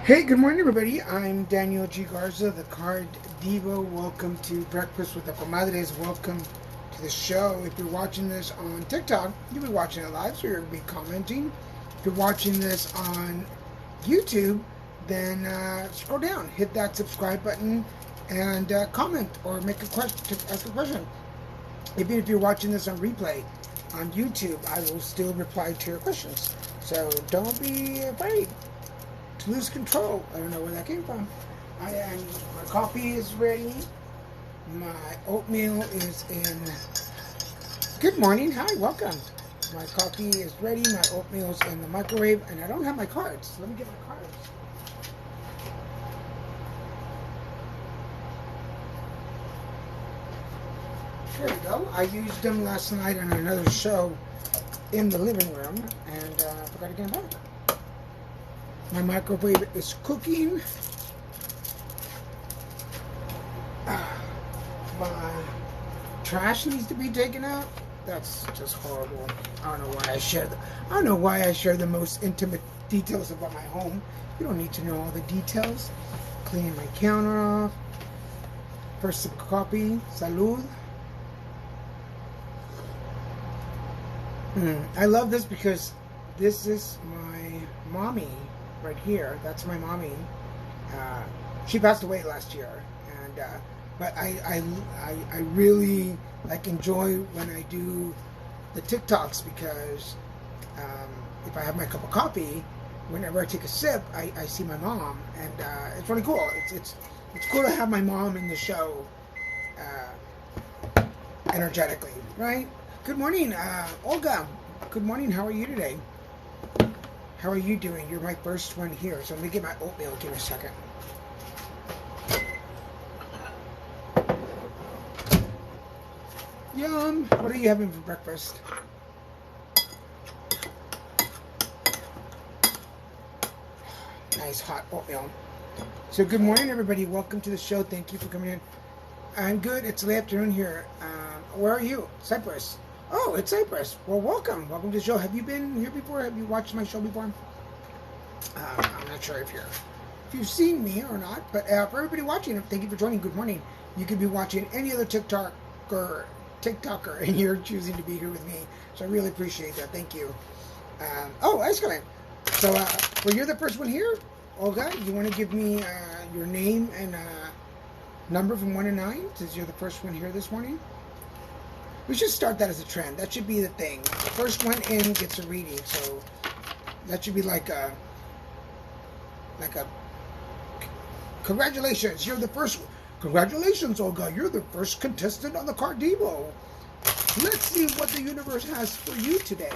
Hey, good morning, everybody. I'm Daniel G. Garza, the Card Devo. Welcome to Breakfast with the Comadres. Welcome to the show. If you're watching this on TikTok, you'll be watching it live, so you'll be commenting. If you're watching this on YouTube, then scroll down, hit that subscribe button, and comment or make a question, ask a question. Even if you're watching this on replay on YouTube, I will still reply to your questions. So don't be afraid to lose control. I don't know where that came from. My coffee is ready. My oatmeal is in. Good morning. Hi, welcome. My coffee is ready. My oatmeal is in the microwave, and I don't have my cards. Let me get my cards. Here we go. I used them last night on another show in the living room, and I forgot to get them back. My microwave is cooking. My trash needs to be taken out. That's just horrible. I don't know why I share the most intimate details about my home. You don't need to know all the details. Cleaning my counter off. First sip of coffee. Salud. I love this because this is my mommy right here. That's my mommy. She passed away last year, and but I really enjoy when I do the TikToks because if I have my cup of coffee, whenever I take a sip, I see my mom, and it's really cool. It's cool to have my mom in the show energetically, right? Good morning, Olga. Good morning. How are you today? How are you doing? You're my first one here, so let me get my oatmeal. Give me a second. Yum. What are you having for breakfast? Nice hot oatmeal. So good morning, everybody. Welcome to the show. Thank you for coming in. I'm good. It's late afternoon here. Where are you? Cyprus. Oh, it's Cyprus. Well, welcome. Welcome to the show. Have you been here before? Have you watched my show before? I'm not sure if you've seen me or not, but for everybody watching, thank you for joining. Good morning. You could be watching any other TikToker, and you're choosing to be here with me. So I really appreciate that. Thank you. Oh, excellent. So, well, you're the first one here, Olga. You want to give me your name and number from 1 to 9, since you're the first one here this morning? We should start that as a trend. That should be the thing. The first one in gets a reading, so that should be like a congratulations, you're the first. Congratulations, Olga, you're the first contestant on the Card Devo. Let's see what the universe has for you today.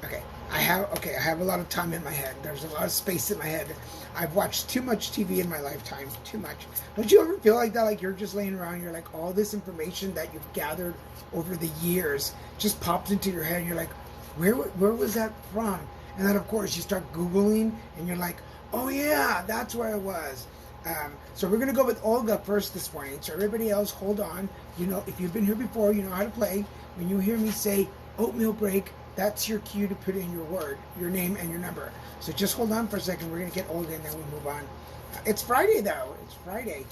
Okay, I have a lot of time in my head. There's a lot of space in my head. I've watched too much TV in my lifetime. Too much. Don't you ever feel like that? Like you're just laying around, you're like, all this information that you've gathered over the years just pops into your head. You're like, where was that from? And then, of course, you start Googling, and you're like, oh yeah, that's where it was. So we're going to go with Olga first this morning. So everybody else, hold on. You know, if you've been here before, you know how to play. When you hear me say oatmeal break, that's your cue to put in your word, your name, and your number. So just hold on for a second. We're going to get Olga, and then we'll move on. It's Friday, though. It's Friday.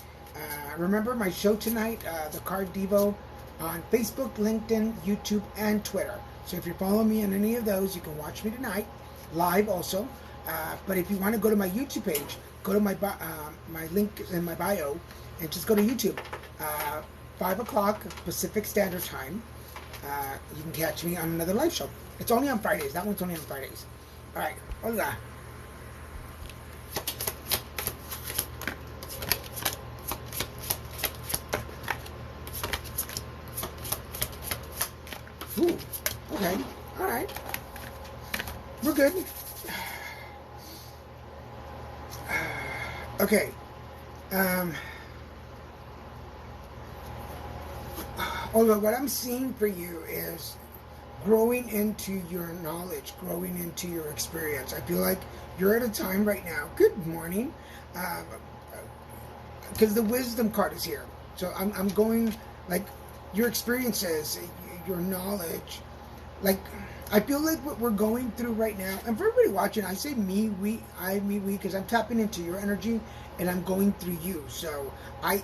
Remember my show tonight, The Card Devo, on Facebook, LinkedIn, YouTube, and Twitter. So if you're following me on any of those, you can watch me tonight, live also. But if you want to go to my YouTube page, go to my link in my bio, and just go to YouTube. 5 o'clock Pacific Standard Time. You can catch me on another live show. It's only on Fridays. That one's only on Fridays. All right. Hola. Ooh. Okay. All right. We're good. Okay. Although what I'm seeing for you is growing into your knowledge, growing into your experience. I feel like you're at a time right now. Good morning. Because the wisdom card is here. So I'm going, like, your experiences, your knowledge. Like, I feel like what we're going through right now, and for everybody watching, I say me, we, I, me, we, because I'm tapping into your energy and I'm going through you. So I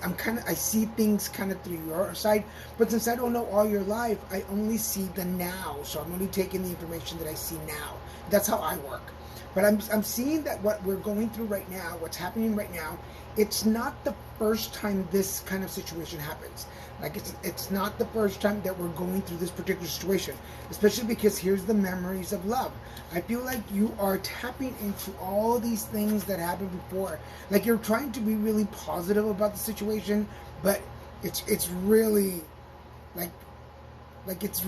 see things kind of through your side, but since I don't know all your life, I only see the now. So I'm only taking the information that I see now. That's how I work. But I'm seeing that what we're going through right now, what's happening right now, it's not the first time this kind of situation happens. Like it's not the first time that we're going through this particular situation, especially because here's the memories of love. I feel like you are tapping into all these things that happened before. Like you're trying to be really positive about the situation, but it's really like it's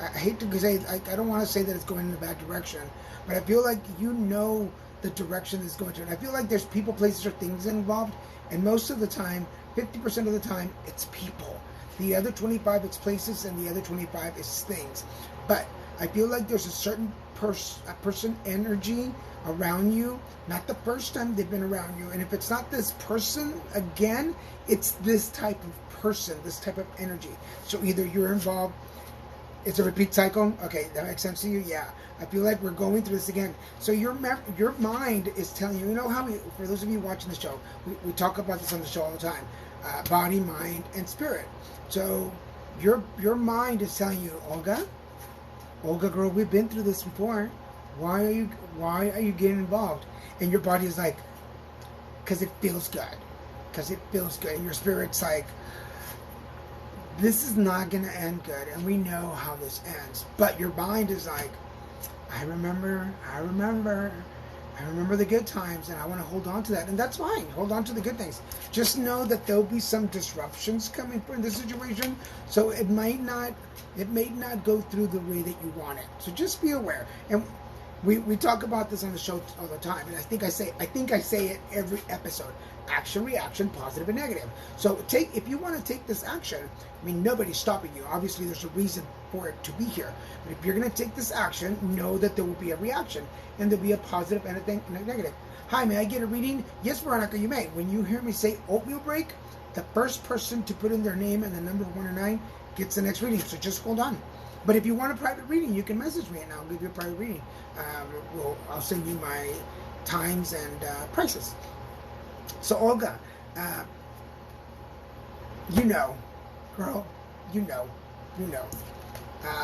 I hate to say, I don't want to say that it's going in a bad direction, but I feel like you know the direction it's going to. And I feel like there's people, places, or things involved, and most of the time, 50% of the time, it's people. The other 25, it's places, and the other 25 is things. But I feel like there's a certain person energy around you, not the first time they've been around you, and if it's not this person again, it's this type of person, this type of energy. So either you're involved, it's a repeat cycle. Okay, that makes sense to you. Yeah, I feel like we're going through this again. So your mind is telling you. You know how for those of you watching the show, we talk about this on the show all the time: body, mind, and spirit. So your mind is telling you, Olga, girl, we've been through this before. Why are you getting involved? And your body is like, because it feels good. Because it feels good. And your spirit's like, this is not going to end good. And we know how this ends. But your mind is like, I remember the good times, and I want to hold on to that. And that's fine. Hold on to the good things. Just know that there'll be some disruptions coming from this situation. So it may not go through the way that you want it. So just be aware. And we talk about this on the show all the time, and I think I say it every episode. Action, reaction, positive and negative. So if you want to take this action, I mean, nobody's stopping you. Obviously, there's a reason for it to be here. But if you're going to take this action, know that there will be a reaction, and there'll be a positive and a negative. Hi, may I get a reading? Yes, Veronica, you may. When you hear me say oatmeal break, the first person to put in their name and the number 1 or 9 gets the next reading. So just hold on. But if you want a private reading, you can message me and I'll give you a private reading. I'll send you my times and prices. So Olga, you know, girl, you know.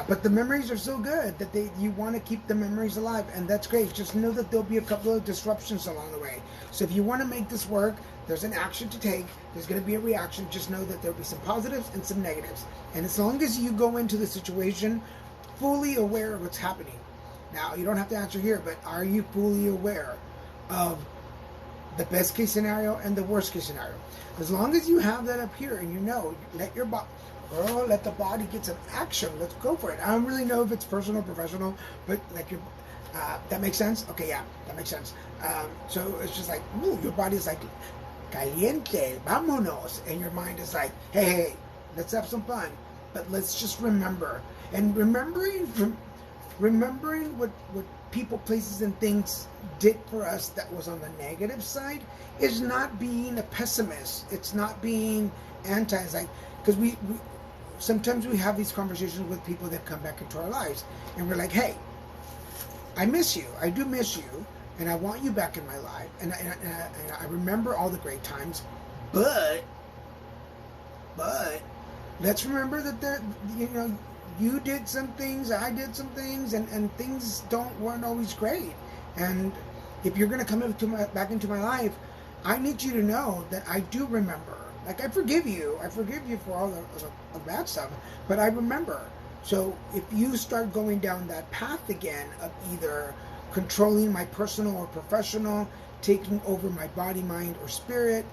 But the memories are so good that you want to keep the memories alive, and that's great. Just know that there'll be a couple of disruptions along the way. So if you want to make this work, there's an action to take. There's going to be a reaction. Just know that there'll be some positives and some negatives. And as long as you go into the situation fully aware of what's happening. Now, you don't have to answer here, but are you fully aware of the best case scenario and the worst case scenario? As long as you have that up here and you know, let the body get some action. Let's go for it. I don't really know if it's personal or professional, but like that makes sense? Okay, yeah, that makes sense. So it's just like, ooh, your body's like, caliente, vámonos. And your mind is like, hey, let's have some fun. But let's just remember. And remembering what people, places, and things did for us that was on the negative side is not being a pessimist. It's not being anti. It's like, because we sometimes we have these conversations with people that come back into our lives, and we're like, hey, I miss you. I do miss you, and I want you back in my life, and I remember all the great times, but let's remember that you did some things, I did some things, and things weren't always great. And if you're going to come back into my life, I need you to know that I do remember. Like, I forgive you for all the bad stuff, but I remember. So if you start going down that path again of either controlling my personal or professional, taking over my body, mind, or spirit,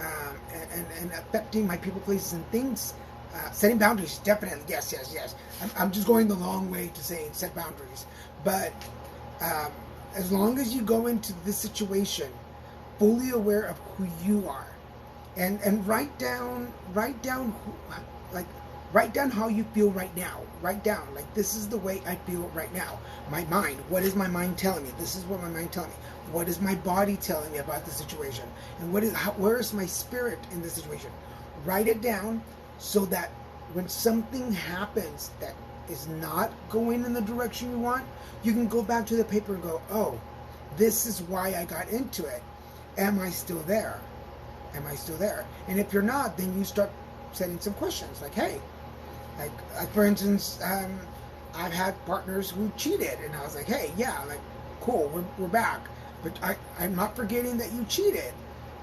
and affecting my people, places, and things, setting boundaries, definitely, yes. I'm just going the long way to saying set boundaries. But as long as you go into this situation fully aware of who you are, and write down how you feel right now. Write down, like, this is the way I feel right now. My mind, what is my mind telling me? This is what my mind telling me. What is my body telling me about the situation? And where is my spirit in the situation? Write it down so that when something happens that is not going in the direction you want, you can go back to the paper and go, oh, this is why I got into it. Am I still there? Am I still there? And if you're not, then you start setting some questions like, hey, like for instance, I've had partners who cheated, and I was like, hey, yeah, like, cool, we're back. But I'm not forgetting that you cheated.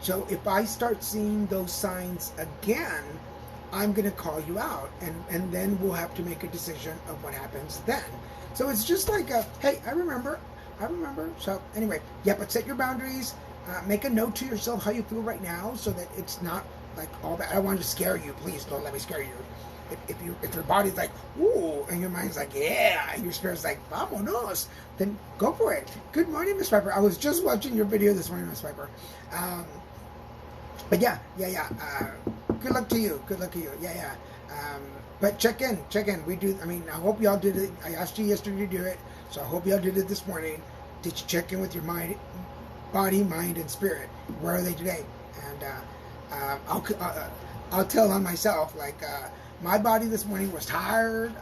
So if I start seeing those signs again, I'm going to call you out, and then we'll have to make a decision of what happens then. So it's just like, hey, I remember. So anyway, yeah, but set your boundaries. Make a note to yourself how you feel right now so that it's not like all bad. I don't want to scare you. Please don't let me scare you. If your body's like, ooh, and your mind's like, yeah, and your spirit's like, vámonos, then go for it. Good morning, Miss Piper. I was just watching your video this morning, Miss Piper. But yeah. Good luck to you. Yeah. But check in. We do. I mean, I hope y'all did it. I asked you yesterday to do it, so I hope y'all did it this morning. Did you check in with your body, mind, and spirit? Where are they today? And I'll tell on myself. Like my body this morning was tired.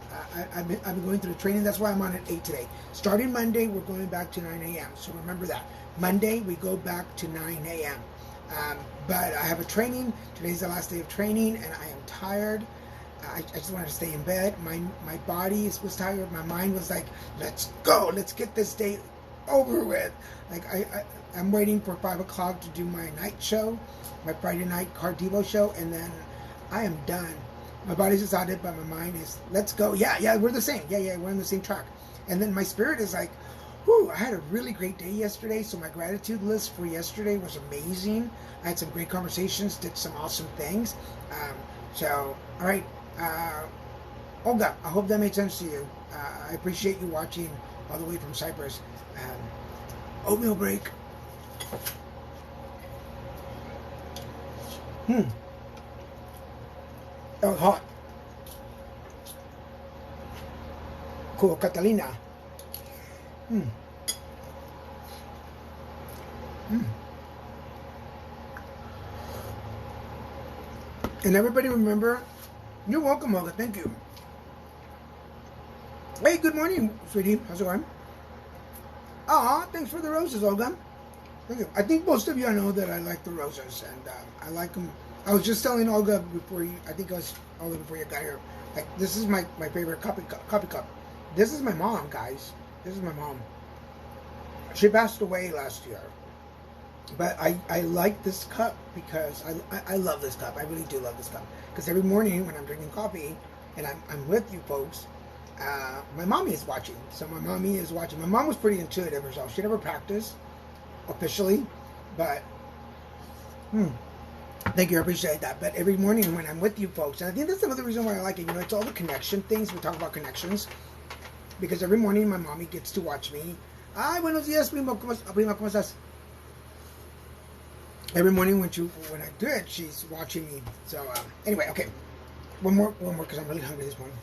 I've been going through the training. That's why I'm on at 8 today. Starting Monday, we're going back to 9 a.m. So remember that. Monday, we go back to 9 a.m. But I have a training. Today's the last day of training, and I am tired. I just wanted to stay in bed. My body was tired. My mind was like, let's go. Let's get this day over with. Like I'm waiting for 5 o'clock to do my night show, my Friday night Card Devo show, and then I am done. My body's excited, but my mind is, let's go. Yeah, we're the same. Yeah, we're on the same track. And then my spirit is like, whew, I had a really great day yesterday. So my gratitude list for yesterday was amazing. I had some great conversations, did some awesome things. So, all right. Olga, I hope that made sense to you. I appreciate you watching all the way from Cyprus. Oatmeal break. That was hot. Cool, Catalina. And everybody remember, you're welcome, Olga. Thank you. Hey, good morning, sweetie. How's it going? Aw, thanks for the roses, Olga. Thank you. I think most of you know that I like the roses, and I like them. I was just telling Olga before you, I think I was Olga before you got here, like, this is my favorite coffee cup. This is my mom, guys. This is my mom. She passed away last year. But I like this cup because I love this cup. I really do love this cup. Because every morning when I'm drinking coffee and I'm with you folks, my mommy is watching. So my mommy is watching. My mom was pretty intuitive herself. She never practiced officially, but thank you, I appreciate that. But every morning when I'm with you folks, and I think that's another reason why I like it, it's all the connection things. We talk about connections. Because every morning my mommy gets to watch me. Ay, buenos días, primo. Prima, ¿cómo estás? Every morning when I do it, she's watching me. So anyway, okay. One more, because I'm really hungry this morning.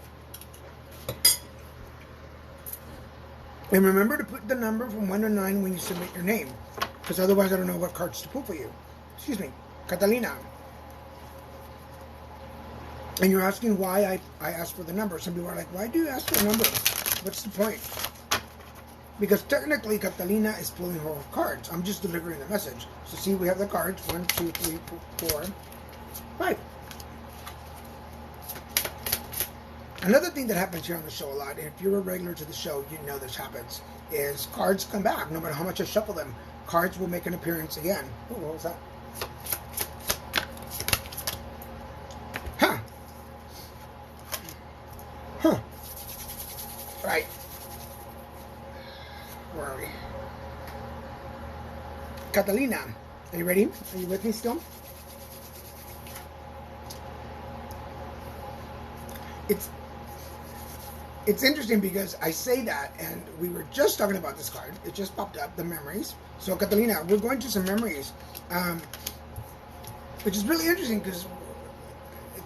And remember to put the number from 1 to 9 when you submit your name. Because otherwise I don't know what cards to pull for you. Excuse me. Catalina. And you're asking why I asked for the number. Some people are like, why do you ask for the number? What's the point? Because technically Catalina is pulling her cards. I'm just delivering the message. So see, we have the cards. 1, 2, 3, 4, 5. Another thing that happens here on the show a lot, and if you're a regular to the show, you know this happens, is cards come back. No matter how much I shuffle them, cards will make an appearance again. Oh, what was that? Right. Where are we? Catalina, are you ready? Are you with me still? It's interesting because I say that, and we were just talking about this card. It just popped up, the memories. So, Catalina, we're going to some memories, which is really interesting because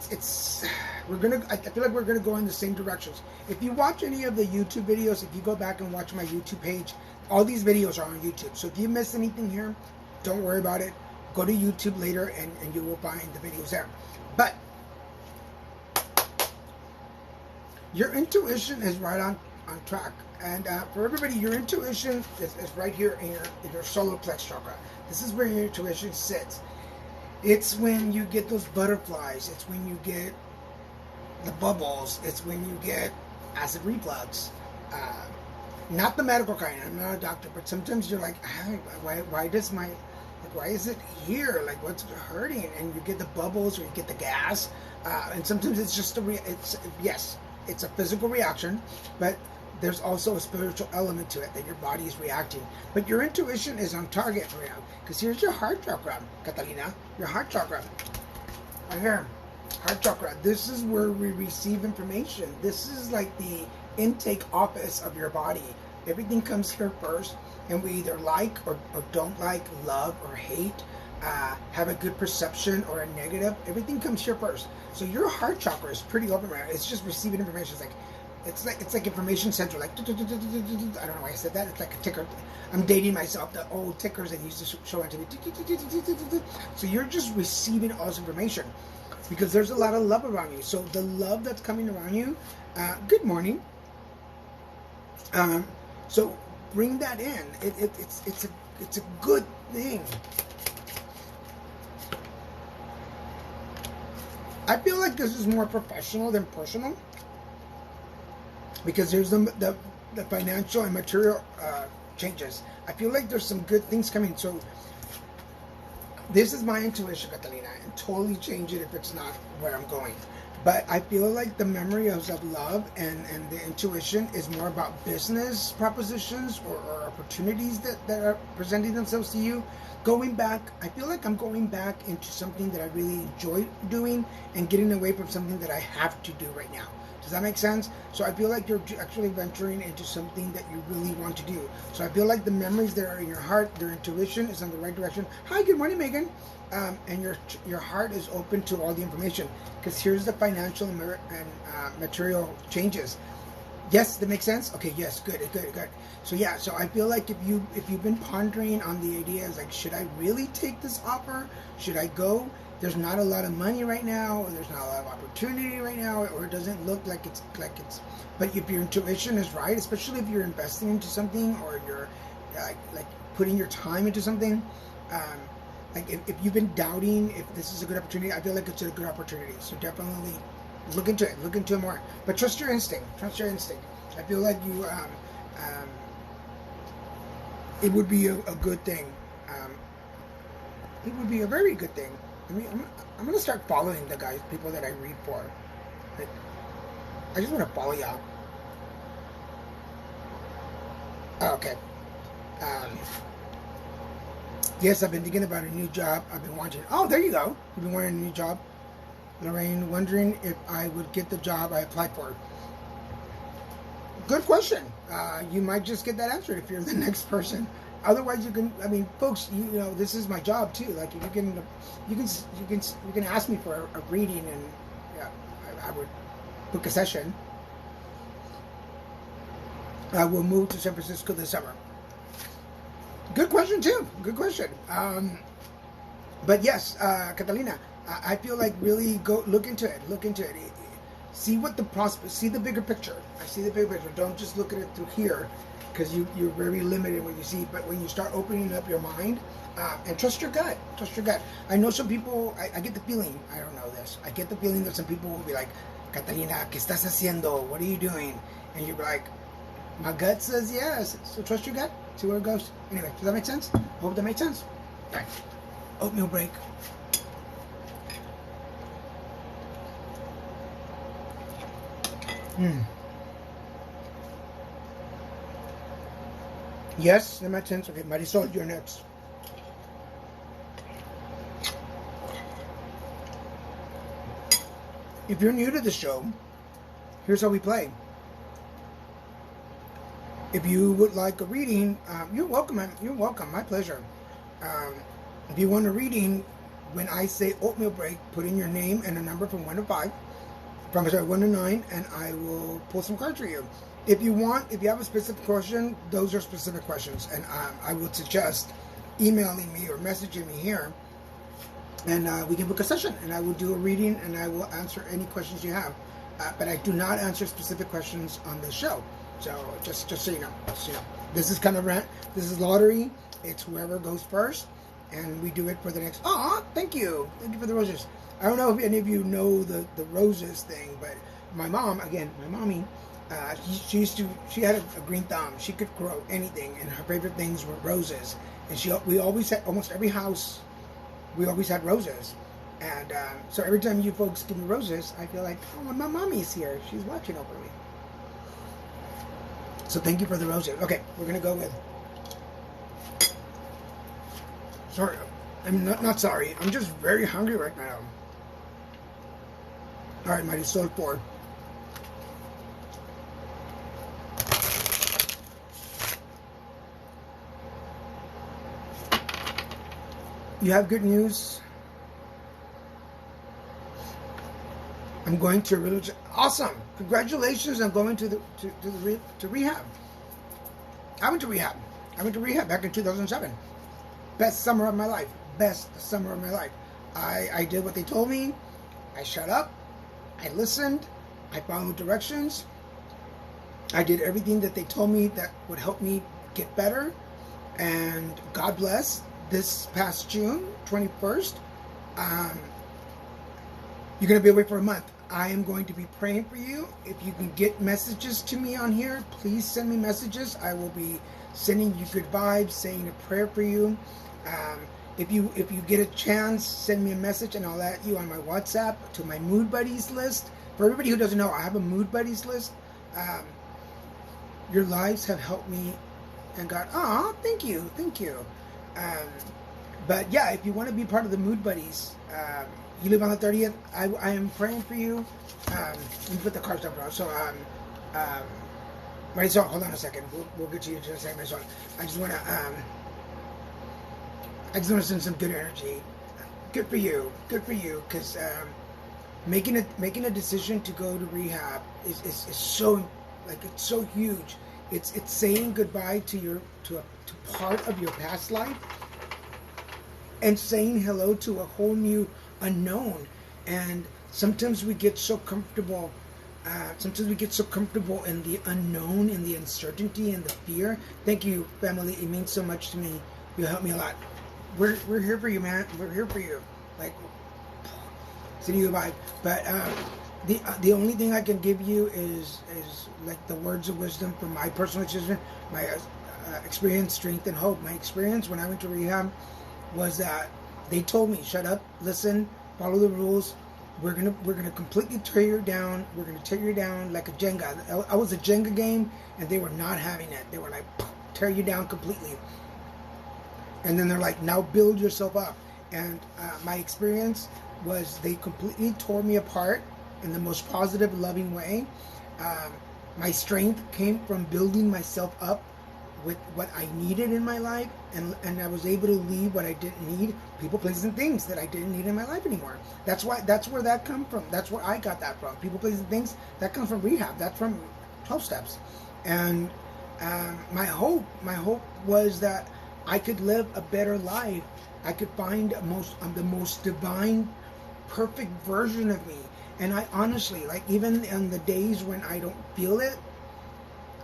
I feel like we're gonna go in the same directions. If you watch any of the YouTube videos, if you go back and watch my YouTube page, all these videos are on YouTube. So if you miss anything here, don't worry about it. Go to YouTube later and you will find the videos there. But Your intuition is right on track. And for everybody, your intuition is right here in your solar plex chakra. This is where your intuition sits. It's when you get those butterflies. It's when you get the bubbles. It's when you get acid reflux. Not the medical kind. I'm not a doctor, but sometimes you're like, why does my, like, why is it here? Like, what's hurting? And you get the bubbles or you get the gas. And sometimes it's just it's a physical reaction, but there's also a spiritual element to it that your body is reacting. But your intuition is on target right now. Because here's your heart chakra, Catalina. Your heart chakra. Right here. Heart chakra. This is where we receive information. This is like the intake office of your body. Everything comes here first. And we either like or don't like, love or hate, have a good perception or a negative. Everything comes here first. So your heart chakra is pretty open right now. It's just receiving information. It's like information central. Like, I don't know why I said that. It's like a ticker. I'm dating myself. The old tickers that used to show on TV. So you're just receiving all this information because there's a lot of love around you. So the love that's coming around you. Good morning. So bring that in. It's a good thing. I feel like this is more professional than personal because there's the financial and material changes. I feel like there's some good things coming. So this is my intuition, Catalina, and totally change it if it's not where I'm going. But I feel like the memory of love and the intuition is more about business propositions or opportunities that are presenting themselves to you. Going back, I feel like I'm going back into something that I really enjoy doing and getting away from something that I have to do right now. Does that make sense? So I feel like you're actually venturing into something that you really want to do. So I feel like the memories that are in your heart, their intuition is in the right direction. Hi, good morning, Megan. And your heart is open to all the information because here's the financial and material changes. Yes, that makes sense. Okay, yes, good. So yeah, so I feel like if you've been pondering on the ideas like, should I really take this offer? Should I go? There's not a lot of money right now, or there's not a lot of opportunity right now, or it doesn't look like it's. But if your intuition is right, especially if you're investing into something or you're like putting your time into something. Like if you've been doubting if this is a good opportunity, I feel like it's a good opportunity. So definitely look into it more. But trust your instinct. I feel like you, it would be a good thing. It would be a very good thing. I mean, I'm going to start following the people that I read for. Like, I just want to follow y'all. Oh, okay. Yes, I've been thinking about a new job. I've been wanting. Oh, there you go. You've been wanting a new job. Lorraine, wondering if I would get the job I applied for. Good question. You might just get that answered if you're the next person. Otherwise, you can. I mean, folks, you know, this is my job too. Like, you can ask me for a reading, and yeah, I would book a session. I will move to San Francisco this summer. Good question too. Good question. But yes, Catalina, I feel like really go look into it. See what the prospect. See the bigger picture. I see the bigger picture. Don't just look at it through here, because you're very limited in what you see. But when you start opening up your mind, and trust your gut. I know some people. I get the feeling. I don't know this. I get the feeling that some people will be like, Catalina, ¿qué estás haciendo? What are you doing? And you're like, my gut says yes. So trust your gut. See where it goes. Anyway, does that make sense? Hope that made sense. All right. Oatmeal break. Yes, that makes sense. Okay, Marisol, you're next. If you're new to the show, here's how we play. If you would like a reading, you're welcome. You're welcome. My pleasure. If you want a reading, when I say oatmeal break, put in your name and a number from 1 to 5. From 1 to 9, and I will pull some cards for you. If you have a specific question, those are specific questions, and I would suggest emailing me or messaging me here, and we can book a session, and I will do a reading, and I will answer any questions you have. but I do not answer specific questions on this show. So just so you know, this is kind of rant. This is lottery. It's whoever goes first, and we do it for the next. Oh, thank you for the roses. I don't know if any of you know the roses thing, but my mom, again, my mommy, she had a green thumb. She could grow anything, and her favorite things were roses. And we always had, almost every house, we always had roses. And so every time you folks give me roses, I feel like, oh, my mommy's here. She's watching over me. So thank you for the roses. Okay, we're going to go with... Sorry, I'm not sorry. I'm just very hungry right now. All right, Mighty Soul 4. You have good news. I'm going to religion. Awesome! Congratulations! I'm going to rehab. I went to rehab. I went to rehab back in 2007. Best summer of my life. Best summer of my life. I did what they told me. I shut up. I listened. I followed directions. I did everything that they told me that would help me get better. And God bless. This past June 21st, you're going to be away for a month. I am going to be praying for you. If you can get messages to me on here, please send me messages. I will be sending you good vibes, saying a prayer for you. If you get a chance, send me a message and I'll add you on my WhatsApp to my Mood Buddies list. For everybody who doesn't know, I have a Mood Buddies list. Your lives have helped me, and God, thank you. But yeah, if you want to be part of the Mood Buddies, you live on the 30th, I am praying for you. Let me put the cards up, bro. So, Marisol, hold on a second. We'll get to you in a second, Marisol. I just want to send some good energy. Good for you, because making a decision to go to rehab is so, like, it's so huge. It's saying goodbye to part of your past life and saying hello to a whole new unknown. And sometimes we get so comfortable. Sometimes we get so comfortable in the unknown, in the uncertainty, and the fear. Thank you, family. It means so much to me. You help me a lot. We're here for you, man. We're here for you. Like, sending you a vibe. But the only thing I can give you is like the words of wisdom from my personal experience, my experience, strength, and hope. My experience when I went to rehab was that they told me, shut up, listen, follow the rules. We're gonna completely tear you down. We're gonna tear you down like a Jenga. I was a Jenga game, and they were not having it. They were like, tear you down completely. And then they're like, now build yourself up. And my experience was they completely tore me apart in the most positive, loving way. My strength came from building myself up with what I needed in my life, and I was able to leave what I didn't need, people, places, and things that I didn't need in my life anymore. That's where that come from. That's where I got that from. People, places, and things, that comes from rehab. That's from 12 steps. And my hope was that I could live a better life. I could find the most divine, perfect version of me. And I honestly, like, even in the days when I don't feel it,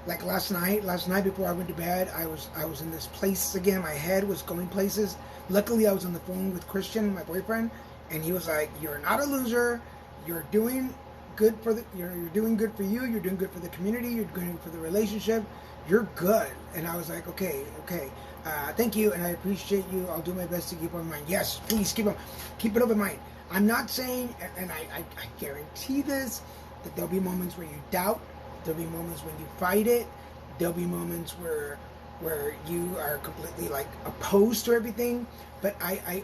like last night before I went to bed, I was in this place again. My head was going places. Luckily, I was on the phone with Christian, my boyfriend, and he was like, "You're not a loser. You're doing good for you're doing good for you. You're doing good for the community. You're doing good for the relationship. You're good." And I was like, "Okay. Thank you, and I appreciate you. I'll do my best to keep on mind." Yes, please keep it open mind. I'm not saying, and I guarantee this, that there'll be moments where you doubt. There'll be moments when you fight it. There'll be moments where you are completely like opposed to everything. But I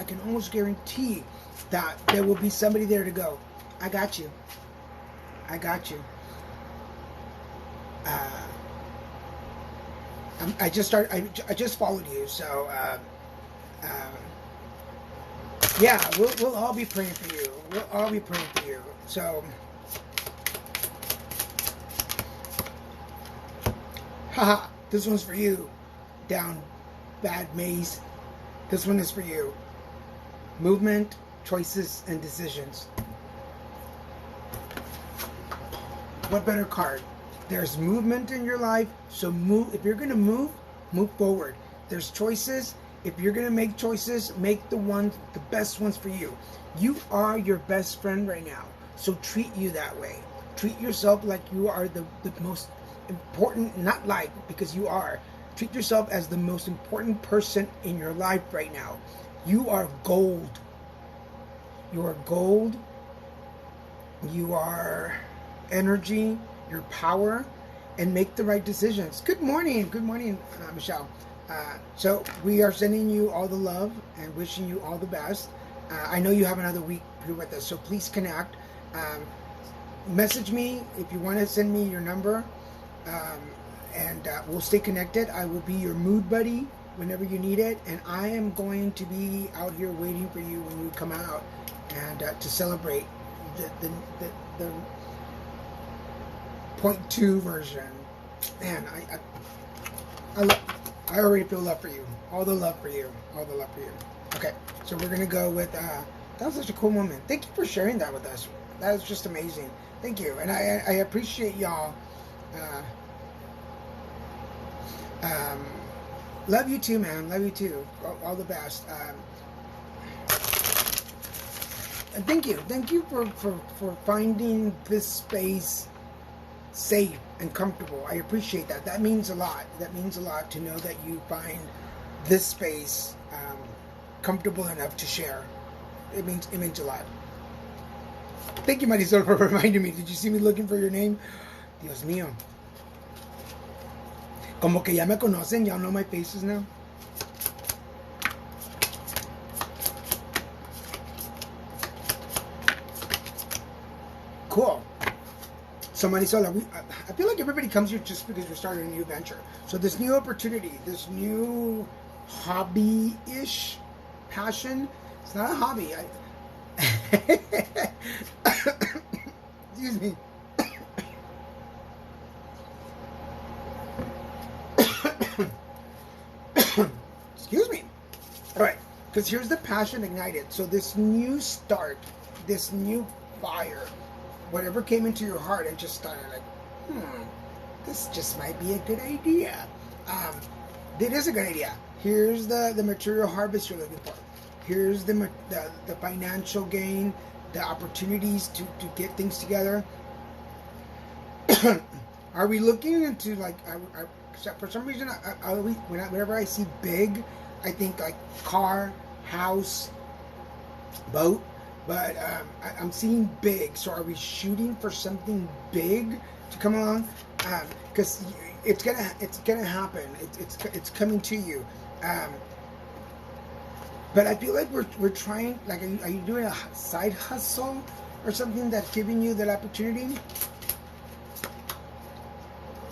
can almost guarantee that there will be somebody there to go, I got you. I just followed you, so yeah, we'll all be praying for you. So, haha, this one's for you, down bad maze. This one is for you. Movement, choices, and decisions. what better card? There's movement in your life, so move. If you're going to move forward. There's choices. If you're going to make choices, make the best ones for you. You are your best friend right now, so treat you that way. Treat yourself like you are the most important, not like, because you are. Treat yourself as the most important person in your life right now. You are gold. You are gold. You are energy, your power, and make the right decisions. Good morning, Michelle. So we are sending you all the love and wishing you all the best. I know you have another week here with us, so please connect. Message me if you want to send me your number, and we'll stay connected. I will be your mood buddy whenever you need it, and I am going to be out here waiting for you when you come out and to celebrate the point 2 version. Man, I already feel love for you. All the love for you. Okay, so we're gonna go with that was such a cool moment. Thank you for sharing that with us. That was just amazing. Thank you, and I appreciate y'all. Love you too, man. Love you too. All the best. And thank you for finding this space safe and comfortable. I appreciate that. That means a lot. That means a lot to know that you find this space comfortable enough to share. It means a lot. Thank you, Marisol, for reminding me. Did you see me looking for your name? Dios mío. Como que ya me conocen. Y'all know my faces now. Cool. So Marisol, I feel like everybody comes here just because you're starting a new venture. So this new opportunity, this new hobby-ish passion, it's not a hobby. Excuse me. Excuse me. All right, because here's the passion ignited. So this new start, this new fire, whatever came into your heart, it just started like, this just might be a good idea. It is a good idea. Here's the material harvest you're looking for. Here's the financial gain, the opportunities to get things together. Are we looking into like, for some reason, whenever I see big, I think like car, house, boat. But I'm seeing big. So are we shooting for something big to come along? Because it's gonna happen. It's coming to you. But I feel like we're trying. Like, are you doing a side hustle or something that's giving you that opportunity?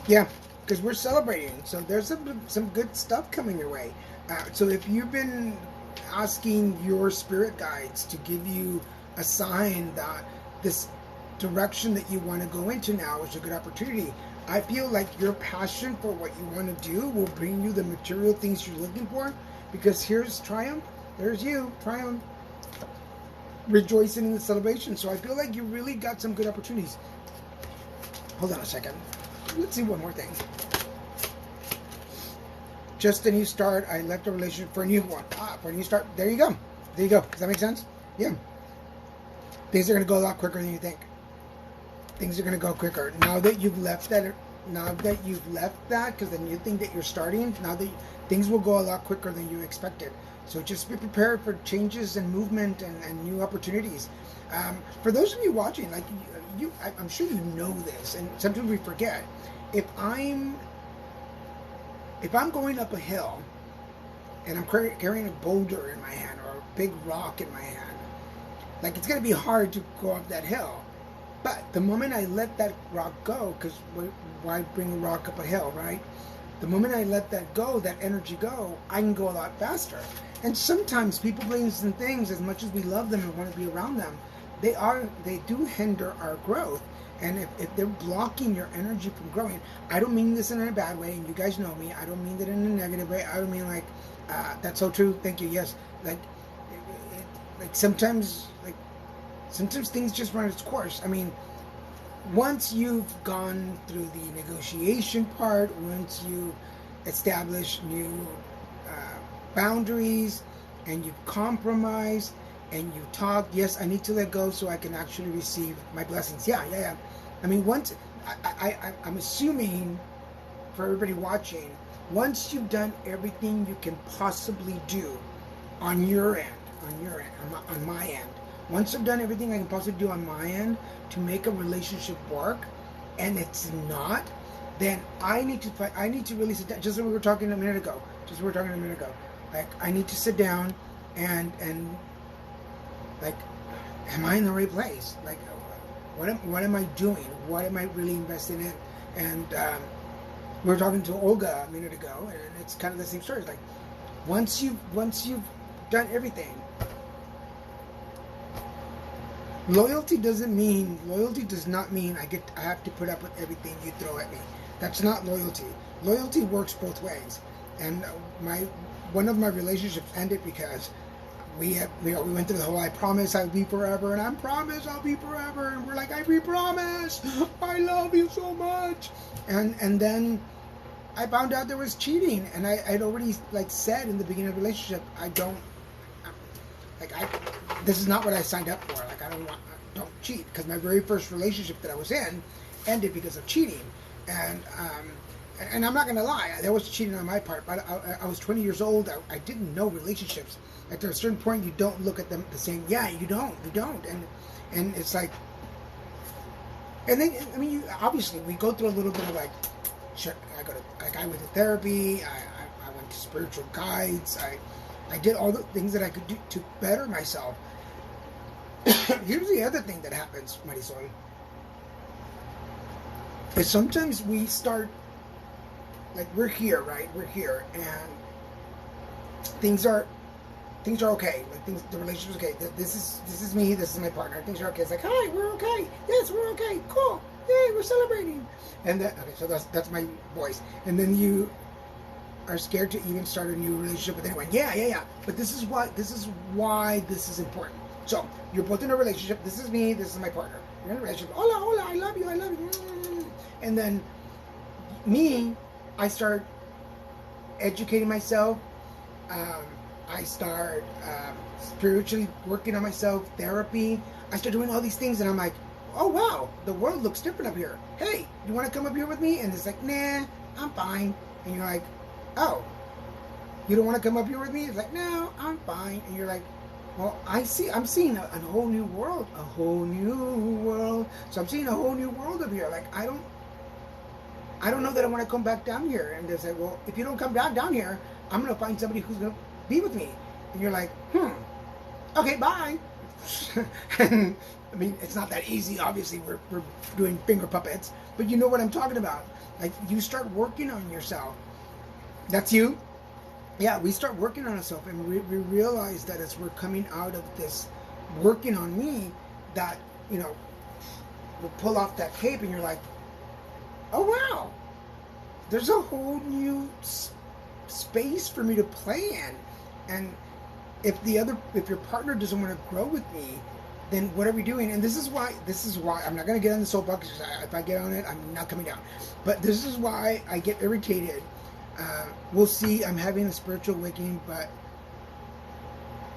Yeah, because we're celebrating. So there's some good stuff coming your way. So if you've been asking your spirit guides to give you a sign that this direction that you want to go into now is a good opportunity, I feel like your passion for what you want to do will bring you the material things you're looking for. Because here's triumph. There's you, triumph, rejoicing in the celebration. So I feel like you really got some good opportunities. Hold on a second. Let's see one more thing. Just a new start. I left a relationship for a new one. For a new start. There you go. There you go. Does that make sense? Yeah. Things are going to go a lot quicker than you think. Things are going to go quicker. Now that you've left that, because the new thing that you're starting, now that things will go a lot quicker than you expected. So just be prepared for changes and movement and new opportunities. For those of you watching, like I'm sure you know this, and sometimes we forget. If I'm going up a hill and I'm carrying a boulder in my hand or a big rock in my hand, like it's going to be hard to go up that hill. But the moment I let that rock go, because why bring a rock up a hill, right? The moment I let that go, that energy go, I can go a lot faster. And sometimes people, places, and things, as much as we love them and want to be around them, they do hinder our growth. And if they're blocking your energy from growing, I don't mean this in a bad way, and you guys know me, I don't mean that in a negative way. I don't mean like, that's so true, thank you, yes. Like sometimes things just run its course. I mean, once you've gone through the negotiation part, once you establish new boundaries, and you've compromised, and you talk, yes, I need to let go so I can actually receive my blessings. Yeah. I mean, once I'm assuming for everybody watching, once you've done everything you can possibly do on your end, on my end, once I've done everything I can possibly do on my end to make a relationship work, and it's not, then I need to really sit down. Just what we were talking a minute ago. Like, I need to sit down and like, am I in the right place? Like, what am I doing? What am I really investing in? And we were talking to Olga a minute ago, and it's kind of the same story. It's like, once you've done everything, loyalty does not mean I have to put up with everything you throw at me. That's not loyalty. Loyalty works both ways. And one of my relationships ended because we went through the whole I promise I'll be forever, and I promise I'll be forever, and we're like, I promise I love you so much, and then I found out there was cheating, and I'd already said in the beginning of the relationship, this is not what I signed up for. Like, don't cheat, because my very first relationship that I was in ended because of cheating, and I'm not gonna lie, there was cheating on my part, but I was 20 years old. I didn't know relationships. At a certain point, you don't look at them the same. Yeah, you don't, and it's like, and then I mean, obviously we go through a little bit of I went to therapy. I went to spiritual guides. I did all the things that I could do to better myself. Here's the other thing that happens, Marisol, is sometimes we start, like, we're here, right? We're here, and things are okay. Like, the relationship's okay. This is me. This is my partner. Things are okay. It's like, hi, we're okay. Yes, we're okay. Cool. Yay, we're celebrating. And then, okay, so that's my voice. And then you are scared to even start a new relationship with anyone. Yeah. But this is why this is important. So you're both in a relationship. This is me. This is my partner. You're in a relationship. Hola, I love you. And then I start educating myself. I start spiritually working on myself, therapy. I start doing all these things, and I'm like, oh wow, the world looks different up here. Hey, you want to come up here with me? And it's like, nah, I'm fine. And you're like, oh, you don't want to come up here with me? It's like, no, I'm fine. And you're like, well, I'm seeing a whole new world, So I'm seeing a whole new world up here. Like, I don't know that I want to come back down here. And they say, well, if you don't come down here, I'm going to find somebody who's going to be with me. And you're like, okay, bye. And I mean, it's not that easy. Obviously, we're doing finger puppets, but you know what I'm talking about. Like, you start working on yourself. That's you. Yeah, we start working on ourselves, and we realize that as we're coming out of this working on me, that, we'll pull off that cape, and you're like, oh wow, there's a whole new space for me to play in. And if your partner doesn't want to grow with me, then what are we doing? And this is why I'm not going to get on the soapbox, because if I get on it, I'm not coming down. But this is why I get irritated. We'll see. I'm having a spiritual awakening, but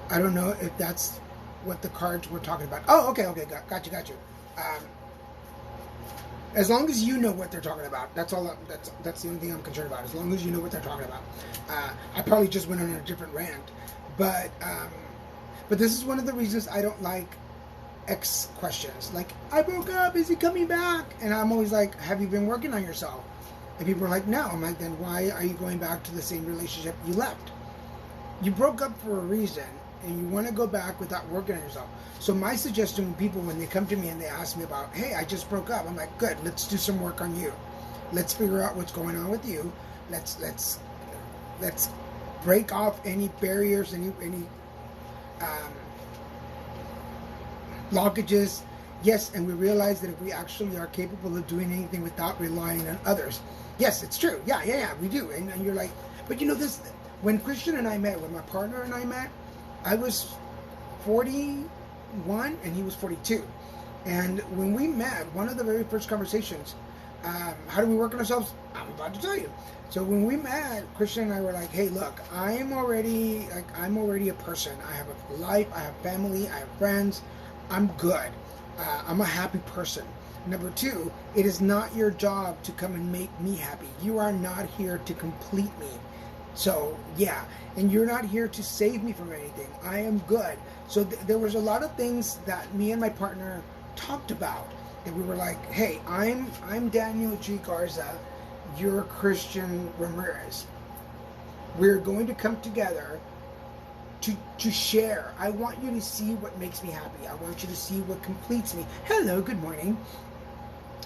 I don't know if that's what the cards were talking about. Oh, okay, got you. As long as you know what they're talking about, that's all. That's the only thing I'm concerned about. As long as you know what they're talking about. I probably just went on a different rant, but this is one of the reasons I don't like X questions. Like, I broke up. Is he coming back? And I'm always like, have you been working on yourself? And people are like, no. I'm like, then why are you going back to the same relationship you left? You broke up for a reason, and you want to go back without working on yourself. So my suggestion to people when they come to me and they ask me about, hey, I just broke up, I'm like, good, let's do some work on you. Let's figure out what's going on with you. Let's break off any barriers, any blockages. Yes, and we realize that if we actually are capable of doing anything without relying on others. Yes, it's true. Yeah, we do. And you're like, but this, when Christian and I met, when my partner and I met, I was 41 and he was 42. And when we met, one of the very first conversations, how do we work on ourselves? I'm about to tell you. So when we met, Christian and I were like, hey, look, I'm already a person. I have a life, I have family, I have friends. I'm good. I'm a happy person. Number two, it is not your job to come and make me happy. You are not here to complete me. So, yeah, and you're not here to save me from anything. I am good. So there was a lot of things that me and my partner talked about. And we were like, hey, I'm Daniel G. Garza. You're Christian Ramirez. We're going to come together to share. I want you to see what makes me happy. I want you to see what completes me. Hello, good morning.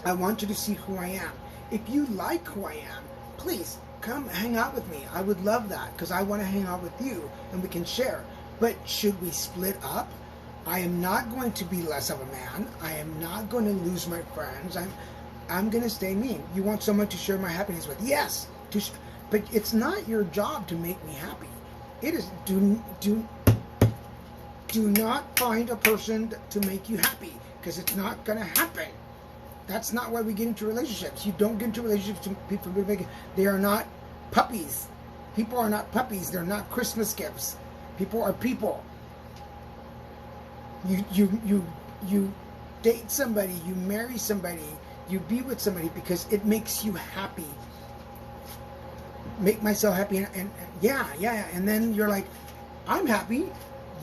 I want you to see who I am. If you like who I am, please come hang out with me. I would love that because I want to hang out with you and we can share. But should we split up? I am not going to be less of a man. I am not going to lose my friends. I'm going to stay me. You want someone to share my happiness with? Yes. But it's not your job to make me happy. It is do not find a person to make you happy because it's not going to happen. That's not why we get into relationships. You don't get into relationships with people who make it. They are not puppies. People are not puppies. They're not Christmas gifts. People are people. You date somebody, you marry somebody, you be with somebody because it makes you happy. Make myself happy and yeah. And then you're like, I'm happy,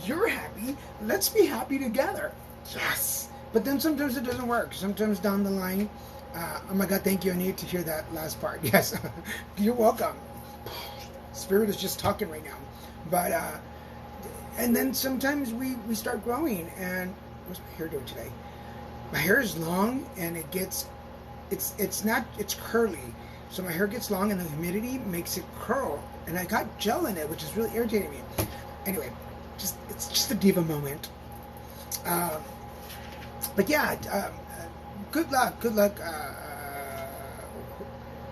you're happy, let's be happy together. Yes. But then sometimes it doesn't work. Sometimes down the line, oh my God, thank you. I need to hear that last part. Yes. You're welcome. Spirit is just talking right now. But and then sometimes we start growing. And what's my hair doing today? My hair is long and it's curly. So my hair gets long and the humidity makes it curl. And I got gel in it, which is really irritating me. Anyway, it's just a diva moment. But yeah, good luck.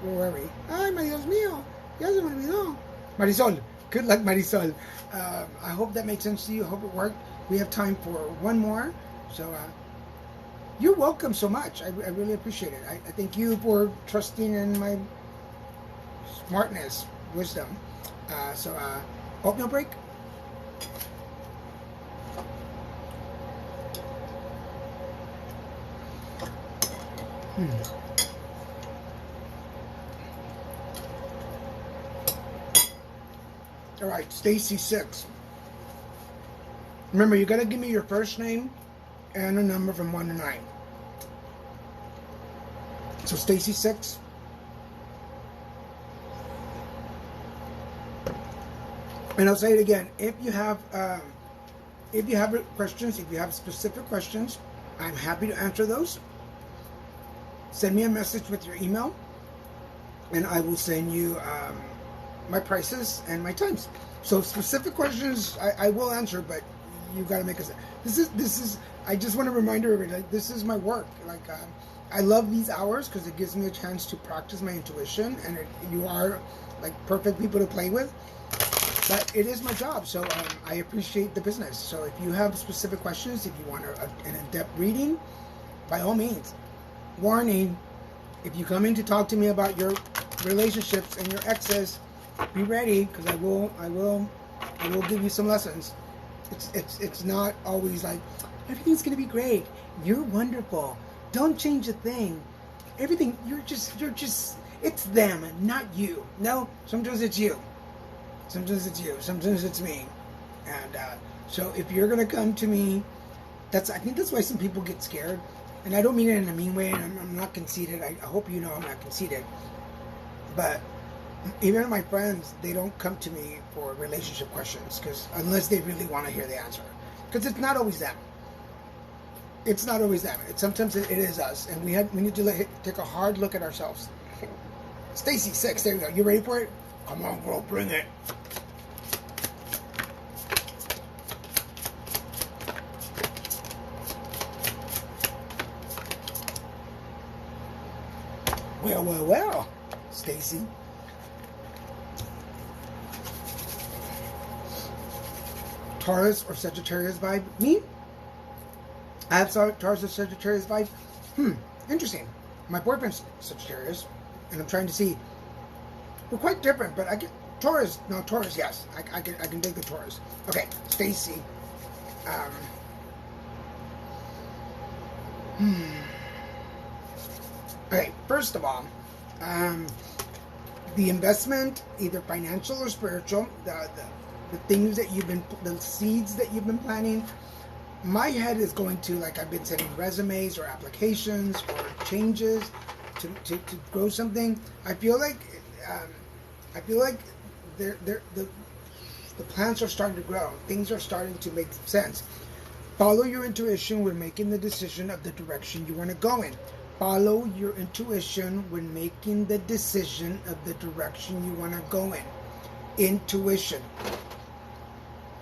Where are we? Ay, Dios mío. Ya se me olvidó. Marisol. Good luck, Marisol. I hope that made sense to you. I hope it worked. We have time for one more. So, you're welcome so much. I really appreciate it. I thank you for trusting in my smartness, wisdom. Oatmeal break. All right, Stacy 6. Remember, you got to give me your first name and a number from 1 to 9. So Stacy 6. And I'll say it again. If you have questions, if you have specific questions, I'm happy to answer those. Send me a message with your email, and I will send you my prices and my times. So specific questions, I will answer, but you got to make us. This is. I just want to remind everybody, like, this is my work. Like, I love these hours because it gives me a chance to practice my intuition, and you are like perfect people to play with. But it is my job, so I appreciate the business. So if you have specific questions, if you want an in-depth reading, by all means. Warning, if you come in to talk to me about your relationships and your exes, be ready, because I will give you some lessons. It's not always like everything's gonna be great. You're wonderful. Don't change a thing. Everything you're just it's them, not you. No, sometimes it's you. Sometimes it's you. Sometimes it's me. And so if you're gonna come to me, I think that's why some people get scared. And I don't mean it in a mean way, and I'm not conceited. I hope you know I'm not conceited. But even my friends, they don't come to me for relationship questions, because unless they really want to hear the answer. Because it's not always them. It's not always them. Sometimes it is us, and we need to take a hard look at ourselves. Stacy 6, there we go. You ready for it? Come on, girl, bring it. Well, Stacy. Taurus or Sagittarius vibe? Me? I have Taurus and Sagittarius vibe. Interesting. My boyfriend's Sagittarius, and I'm trying to see. We're quite different, but I get Taurus. No, Taurus. Yes, I can dig the Taurus. Okay, Stacy. Okay, first of all, the investment, either financial or spiritual, the things that the seeds that you've been planting. My head is going to, like, I've been sending resumes or applications or changes to grow something. I feel like the plants are starting to grow. Things are starting to make sense. Follow your intuition when making the decision of the direction you want to go in. Follow your intuition when making the decision of the direction you want to go in. Intuition.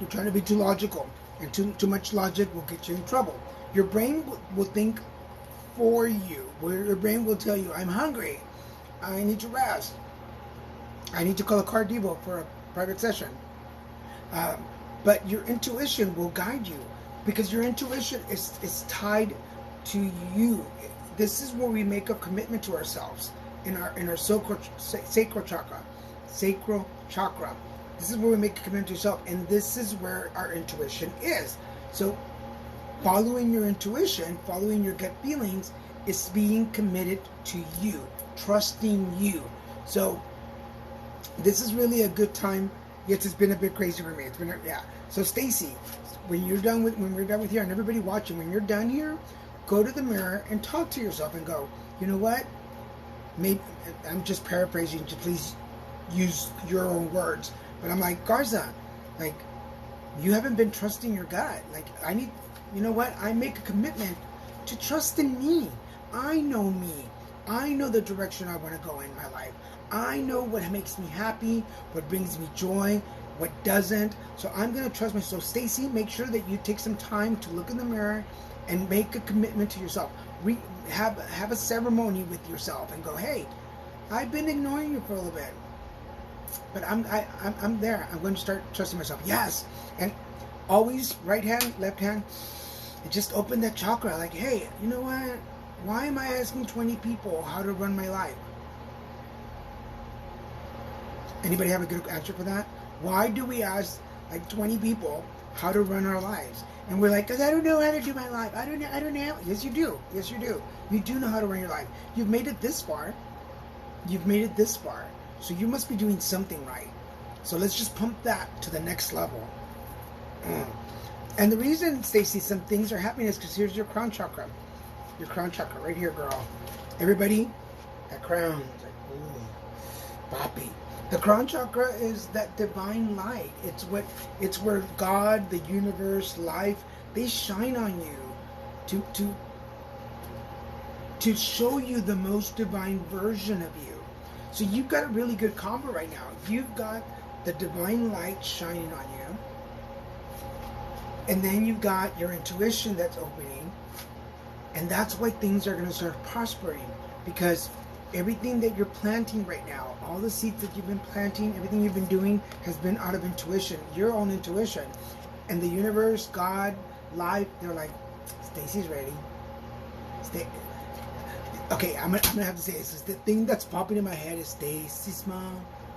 You're trying to be too logical, and too much logic will get you in trouble. Your brain will think for you. Your brain will tell you, I'm hungry. I need to rest. I need to call a car depot for a private session. But your intuition will guide you, because your intuition is tied to you. This is where we make a commitment to ourselves in our sacral chakra. Sacral chakra. This is where we make a commitment to yourself, and this is where our intuition is. So following your intuition, following your gut feelings, is being committed to you, trusting you. So this is really a good time. Yes, it's been a bit crazy for me. So Stacy, when we're done with here, and everybody watching, when you're done here, go to the mirror and talk to yourself and go, you know what? Maybe I'm just paraphrasing. To please use your own words. But I'm like, Garza, like, you haven't been trusting your gut. Like, you know what? I make a commitment to trust in me. I know me. I know the direction I want to go in my life. I know what makes me happy, what brings me joy, what doesn't. So I'm going to trust myself. Stacy, make sure that you take some time to look in the mirror and make a commitment to yourself. Have a ceremony with yourself and go, hey, I've been ignoring you for a little bit, but I'm there. I'm going to start trusting myself. Yes. And always right hand, left hand. It just opened that chakra. Like, hey, you know what? Why am I asking 20 people how to run my life? Anybody have a good answer for that? Why do we ask like 20 people how to run our lives? And we're like, because I don't know how to do my life. I don't know. Yes, you do. Yes, you do. You do know how to run your life. You've made it this far. So you must be doing something right. So let's just pump that to the next level. And the reason, Stacy, some things are happening is because here's your crown chakra. Your crown chakra right here, girl. Everybody, that crown. It's like, ooh, boppy. The crown chakra is that divine light. It's where God, the universe, life, they shine on you to show you the most divine version of you. So you've got a really good combo right now. You've got the divine light shining on you, and then you've got your intuition that's opening, and that's why things are going to start prospering, because everything that you're planting right now, all the seeds that you've been planting, everything you've been doing has been out of intuition, your own intuition. And the universe, God, life, they're like, Stacy's ready. Okay, I'm gonna have to say this. The thing that's popping in my head is Stacy Small,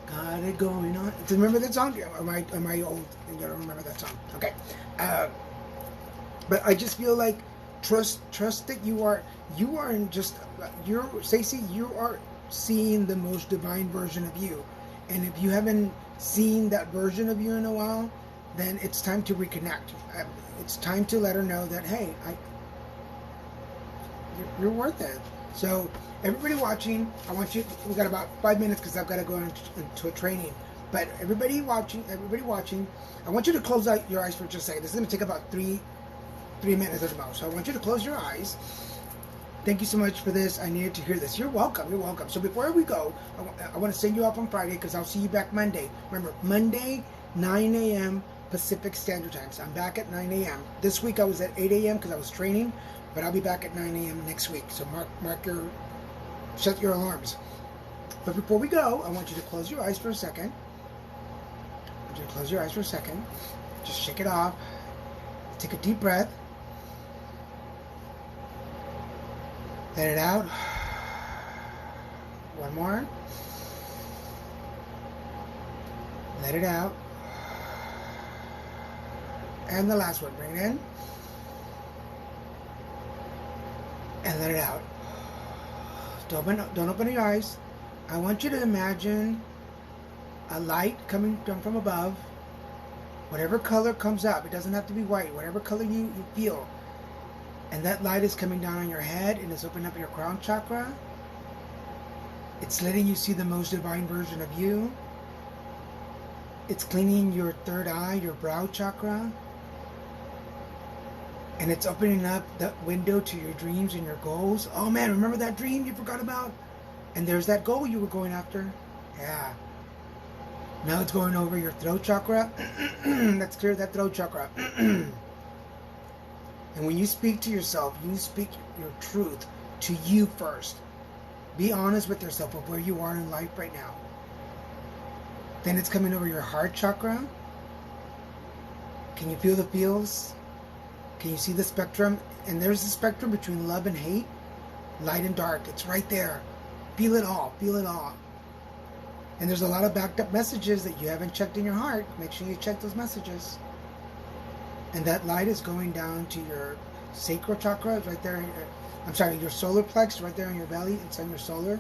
got it going on. Do you remember that song? Am I old? You don't remember that song? Okay. But I just feel like trust that Stacey, you are seeing the most divine version of you. And if you haven't seen that version of you in a while, then it's time to reconnect. It's time to let her know that, hey, you're worth it. So everybody watching, we got about 5 minutes because I've got to go into a training. But everybody watching, I want you to close out your eyes for just a second. This is going to take about three minutes at the most. So I want you to close your eyes. Thank you so much for this. I needed to hear this. You're welcome. So before we go, I want to send you off on Friday because I'll see you back Monday. Remember, Monday, 9 a.m. Pacific Standard Time. So I'm back at 9 a.m. This week I was at 8 a.m. because I was training, but I'll be back at 9 a.m. next week. So set your alarms. But before we go, I want you to close your eyes for a second. Just shake it off. Take a deep breath. Let it out. One more. Let it out. And the last one. Bring it in. And let it out. Don't open your eyes. I want you to imagine a light coming down from above. Whatever color comes up. It doesn't have to be white. Whatever color you feel. And that light is coming down on your head and it's opening up your crown chakra. It's letting you see the most divine version of you. It's cleaning your third eye, your brow chakra. And it's opening up the window to your dreams and your goals. Oh man, remember that dream you forgot about? And there's that goal you were going after. Yeah. Now it's going over your throat chakra. Let's clear that throat chakra. And when you speak to yourself, you speak your truth to you first. Be honest with yourself of where you are in life right now. Then it's coming over your heart chakra. Can you feel the feels? Can you see the spectrum? And there's a spectrum between love and hate, light and dark. It's right there. Feel it all. Feel it all. And there's a lot of backed up messages that you haven't checked in your heart. Make sure you check those messages. And that light is going down to your sacral chakra, right there. I'm sorry, your solar plex, right there in your belly. It's on your solar.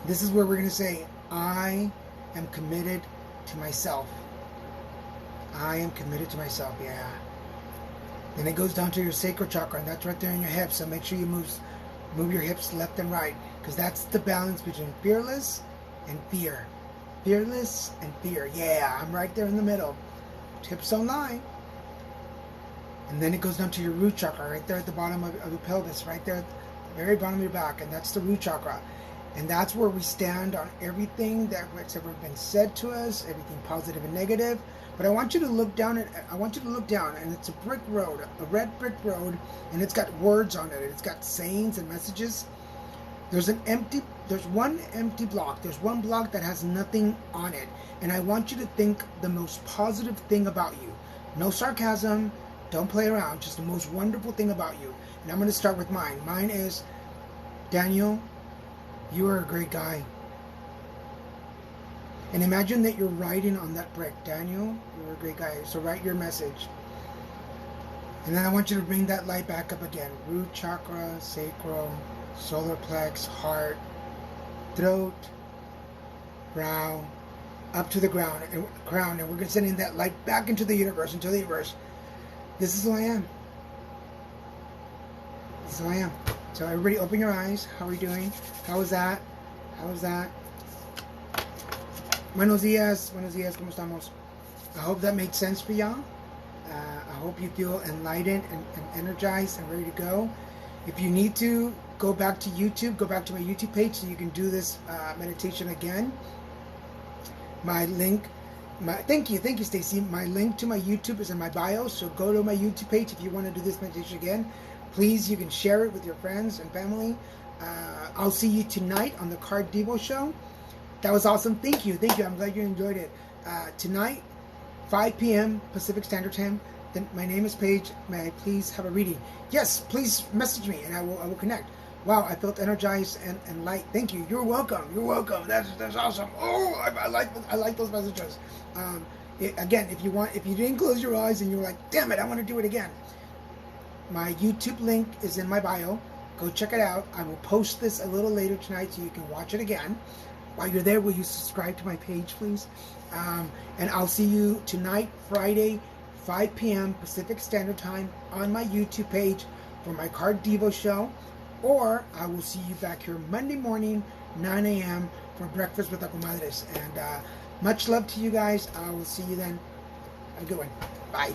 This is where we're going to say, I am committed to myself. I am committed to myself, yeah. Then it goes down to your sacral chakra, and that's right there in your hips. So make sure you move your hips left and right, because that's the balance between fearless and fear. Fearless and fear. Yeah, I'm right there in the middle. Hips don't lie. And then it goes down to your root chakra, right there at the bottom of the pelvis, right there at the very bottom of your back, and that's the root chakra. And that's where we stand on everything that's ever been said to us, everything positive and negative. But I want you to look down, and it's a brick road, a red brick road, and it's got words on it. It's got sayings and messages. There's one empty block. There's one block that has nothing on it. And I want you to think the most positive thing about you. No sarcasm. Don't play around. Just the most wonderful thing about you. And I'm going to start with mine. Mine is, Daniel, you are a great guy. And imagine that you're writing on that brick. Daniel, you're a great guy. So write your message. And then I want you to bring that light back up again. Root chakra, sacral, solar plex, heart, throat, brow, up to the ground, and crown. And we're sending that light back into the universe, into the universe. This is who I am. This is who I am. So everybody open your eyes. How are we doing? How was that? How was that? Buenos días. Buenos días. ¿Cómo estamos? I hope that made sense for y'all. I hope you feel enlightened and energized and ready to go. If you need to, go back to YouTube. Go back to my YouTube page so you can do this meditation again. My link... Thank you, Stacy. My link to my YouTube is in my bio, so go to my YouTube page if you want to do this meditation again. Please, you can share it with your friends and family. I'll see you tonight on the Card Devo show. That was awesome. Thank you. I'm glad you enjoyed it. Tonight, 5 p.m. Pacific Standard Time. Then my name is Paige. May I please have a reading? Yes, please message me and I will connect. Wow, I felt energized and light. Thank you. You're welcome. That's awesome. Oh, I like those messages. Again, if you didn't close your eyes and you're like, damn it, I want to do it again. My YouTube link is in my bio. Go check it out. I will post this a little later tonight so you can watch it again. While you're there, will you subscribe to my page, please? And I'll see you tonight, Friday, 5 p.m. Pacific Standard Time on my YouTube page for my Card Devo show. Or I will see you back here Monday morning, 9 a.m. for Breakfast with the Comadres. And much love to you guys. I will see you then. Have a good one. Bye.